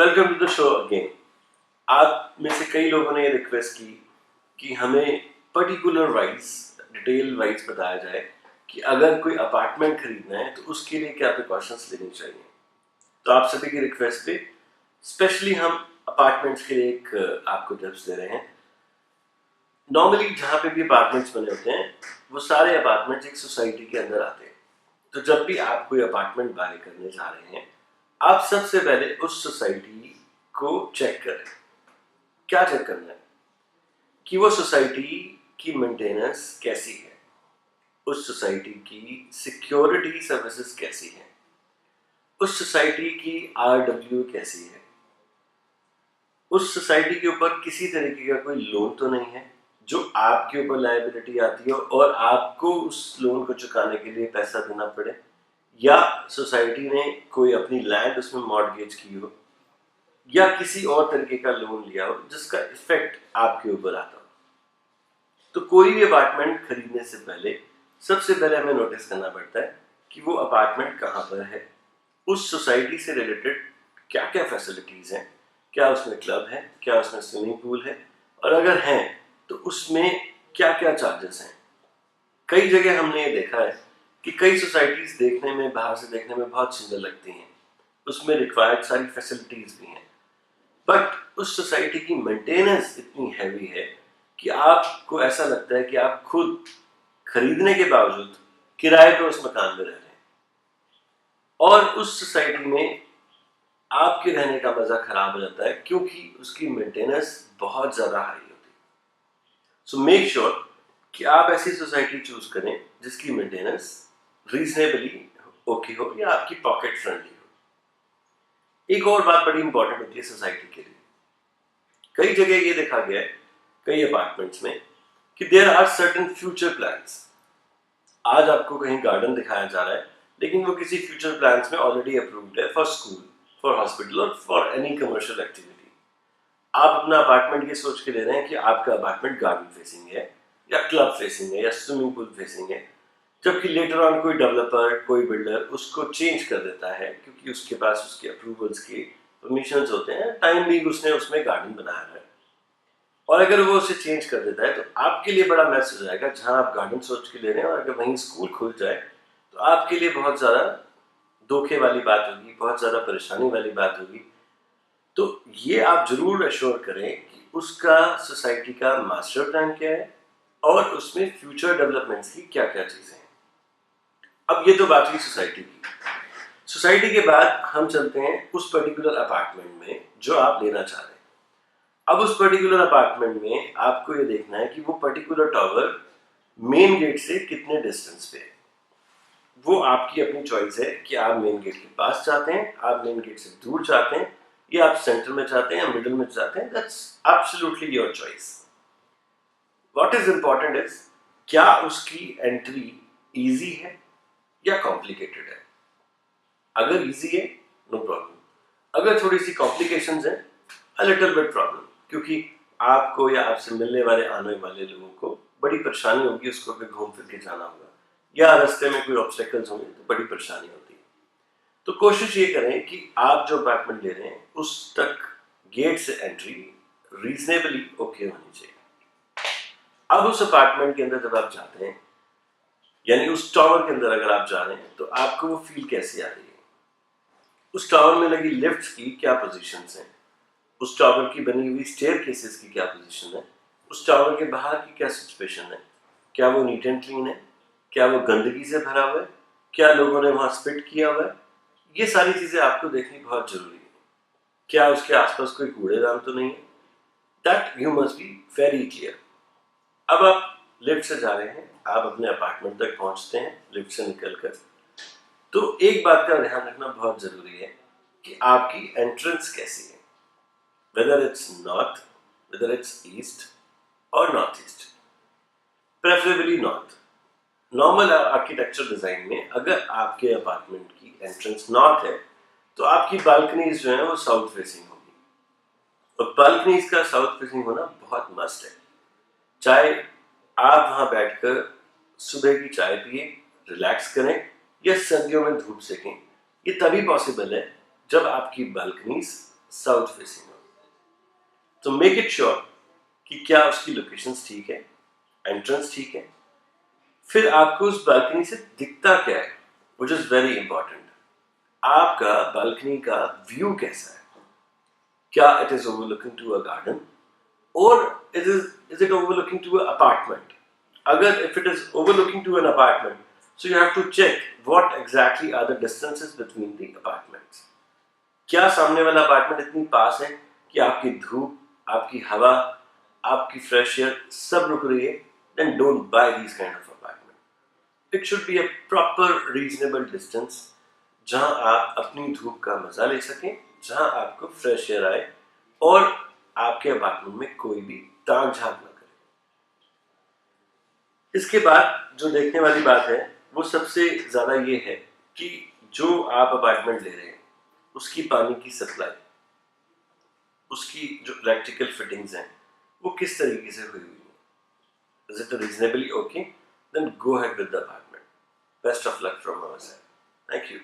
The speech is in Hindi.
Welcome to the show again. आप में से कई लोगों ने रिक्वेस्ट की कि हमें पर्टिकुलर वाइज डिटेल वाइज बताया जाए कि अगर कोई अपार्टमेंट खरीदना है तो उसके लिए क्या प्रिकॉशंस लेनी चाहिए। तो आप सभी की रिक्वेस्ट पे स्पेशली हम अपार्टमेंट्स के लिए एक आपको टिप्स दे रहे हैं। नॉर्मली जहाँ पे भी अपार्टमेंट्स बने होते हैं वो सारे अपार्टमेंट्स एक सोसाइटी के अंदर आते हैं। तो जब भी आप कोई अपार्टमेंट बाय करने जा रहे हैं आप सबसे पहले उस सोसाइटी को चेक करें। क्या चेक करना है कि वो सोसाइटी की मेंटेनेंस कैसी है, उस सोसाइटी की सिक्योरिटी सर्विसेज कैसी है, उस सोसाइटी की आरडब्ल्यू कैसी है, उस सोसाइटी के ऊपर किसी तरीके का कोई लोन तो नहीं है जो आपके ऊपर लायबिलिटी आती हो और आपको उस लोन को चुकाने के लिए पैसा देना पड़े, या सोसाइटी ने कोई अपनी लैंड उसमें मॉर्गेज की हो या किसी और तरीके का लोन लिया हो जिसका इफेक्ट आपके ऊपर आता हो। तो कोई भी अपार्टमेंट खरीदने से पहले सबसे पहले हमें नोटिस करना पड़ता है कि वो अपार्टमेंट कहाँ पर है, उस सोसाइटी से रिलेटेड क्या क्या फैसिलिटीज हैं, क्या उसमें क्लब है, क्या उसमें स्विमिंग पूल है, और अगर हैं तो उसमें क्या क्या चार्जेस हैं। कई जगह हमने ये देखा है कि कई सोसाइटीज देखने में, बाहर से देखने में बहुत सुंदर लगती हैं, उसमें रिक्वायर्ड सारी फैसिलिटीज भी हैं, बट उस सोसाइटी की मेंटेनेंस इतनी हैवी है कि आपको ऐसा लगता है कि आप खुद खरीदने के बावजूद किराए पे उस मकान में रह रहे हैं और उस सोसाइटी में आपके रहने का मजा खराब हो जाता है क्योंकि उसकी मेंटेनेंस बहुत ज्यादा हाई होती है। सो मेक श्योर कि आप ऐसी सोसाइटी चूज करें जिसकी मेंटेनेंस रीजनेबली ओके हो या आपकी पॉकेट फ्रेंडली हो। एक और बात बड़ी इंपॉर्टेंट होती है सोसाइटी के लिए। कई जगह ये देखा गया है, कई अपार्टमेंट्स में, कि there are certain future plans. आज आपको कहीं गार्डन दिखाया जा रहा है लेकिन वो किसी फ्यूचर प्लान्स में ऑलरेडी अप्रूव्ड है फॉर स्कूल, फॉर हॉस्पिटल और फॉर एनी कमर्शियल एक्टिविटी। आप अपना अपार्टमेंट ये सोच के ले रहे हैं कि आपका अपार्टमेंट गार्डन फेसिंग है या क्लब फेसिंग है या स्विमिंग पूल फेसिंग है, जबकि लेटर ऑन कोई डेवलपर, कोई बिल्डर उसको चेंज कर देता है क्योंकि उसके पास उसके अप्रूवल्स के परमिशन होते हैं, टाइम भी उसने उसमें गार्डन बनाया है, और अगर वो उसे चेंज कर देता है तो आपके लिए बड़ा मैस हो जाएगा। जहां आप गार्डन सोच के ले रहे हैं और अगर वहीं स्कूल खुल जाए तो आपके लिए बहुत ज़्यादा धोखे वाली बात होगी, बहुत ज़्यादा परेशानी वाली बात होगी। तो ये आप जरूर एश्योर करें कि उसका सोसाइटी का मास्टर प्लान क्या है और उसमें फ्यूचर डेवलपमेंट्स की क्या क्या चीज़ें हैं। अब ये तो बात हुई सोसाइटी की। सोसाइटी के बाद हम चलते हैं उस पर्टिकुलर अपार्टमेंट में जो आप लेना चाह रहे हैं। अब उस पर्टिकुलर अपार्टमेंट में आपको ये देखना है कि वो पर्टिकुलर टावर मेन गेट से कितने डिस्टेंस पे है। वो आपकी अपनी चॉइस है कि आप मेन गेट के पास चाहते हैं, आप मेन गेट से दूर चाहते हैं, या आप सेंटर में चाहते हैं या मिडिल में चाहते हैं। That's absolutely your choice. What is important is क्या उसकी एंट्री इजी है या कॉम्प्लिकेटेड है। अगर इजी है नो प्रॉब्लम, अगर थोड़ी सी कॉम्प्लिकेशंस है अ लिटिल बिट प्रॉब्लम, क्योंकि आपको या आपसे मिलने वाले आने वाले लोगों को बड़ी परेशानी होगी, उसको फिर घूम फिर के जाना होगा या रास्ते में कोई ऑब्स्टेकल्स होंगे तो बड़ी परेशानी होती है। तो कोशिश ये करें कि आप जो अपार्टमेंट ले रहे हैं उस तक गेट से एंट्री रीजनेबली ओके होनी चाहिए। अब उस अपार्टमेंट के अंदर जब आप जाते हैं, यानी उस टावर के अंदर अगर आप जा रहे हैं, तो आपको वो फील कैसी आ रही है, उस टावर में लगी लिफ्ट्स की क्या पोजीशंस हैं, उस टावर की बनी हुई स्टेयर केसेस की क्या पोजीशन है, उस टावर के बाहर की क्या सिचुएशन है, क्या वो नीट एंड क्लीन है, क्या वो गंदगी से भरा हुआ है, क्या लोगों ने वहां स्पिट किया हुआ है। ये सारी चीजें आपको देखनी बहुत जरूरी है। क्या उसके आसपास कोई कूड़ेदान तो नहीं है। That you must be very clear. अब आप लिफ्ट से जा रहे हैं, आप अपने अपार्टमेंट तक पहुंचते हैं लिफ्ट से निकलकर, तो एक बात का ध्यान रखना बहुत जरूरी है कि आपकी एंट्रेंस कैसी है, whether it's north, whether it's east और north east, preferably north. Normal architecture design में अगर आपके अपार्टमेंट की एंट्रेंस नॉर्थ है तो आपकी बालकनीज जो है वो साउथ फेसिंग होगी, और बालकनीज का साउथ फेसिंग होना बहुत मस्ट है। चाहे आप वहां बैठकर सुबह की चाय पिए, रिलैक्स करें, या सर्दियों में धूप सेकें, ये तभी पॉसिबल है जब आपकी बालकनीज साउथ फेसिंग हो। तो मेक इट श्योर कि क्या उसकी लोकेशंस ठीक है, एंट्रेंस ठीक है, फिर आपको उस बालकनी से दिखता क्या है, विच इज वेरी इंपॉर्टेंट। आपका बालकनी का व्यू कैसा है, क्या it is overlooking to a garden और is it overlooking to a apartment. अगर if it is overlooking to an apartment, so you have to check what exactly are the distances between the apartments. क्या सामने वाला अपार्टमेंट इतनी पास है कि आपकी धूप, आपकी हवा, आपकी फ्रेश एयर सब रुक रही है? Then don't buy these kind of apartment. It should be a proper reasonable distance जहां आप अपनी धूप का मजा ले सकें, जहां आपको फ्रेश एयर आए और आपके अपार्टमेंट में कोई भी ताक झांक ना करे। इसके बाद जो देखने वाली बात है वो सबसे ज्यादा ये है कि जो आप अपार्टमेंट ले रहे हैं उसकी पानी की सप्लाई, उसकी जो इलेक्ट्रिकल फिटिंग्स हैं वो किस तरीके से हुई हुई है। Is it reasonably okay? Then go ahead with the apartment. Best of luck from our side. Thank you.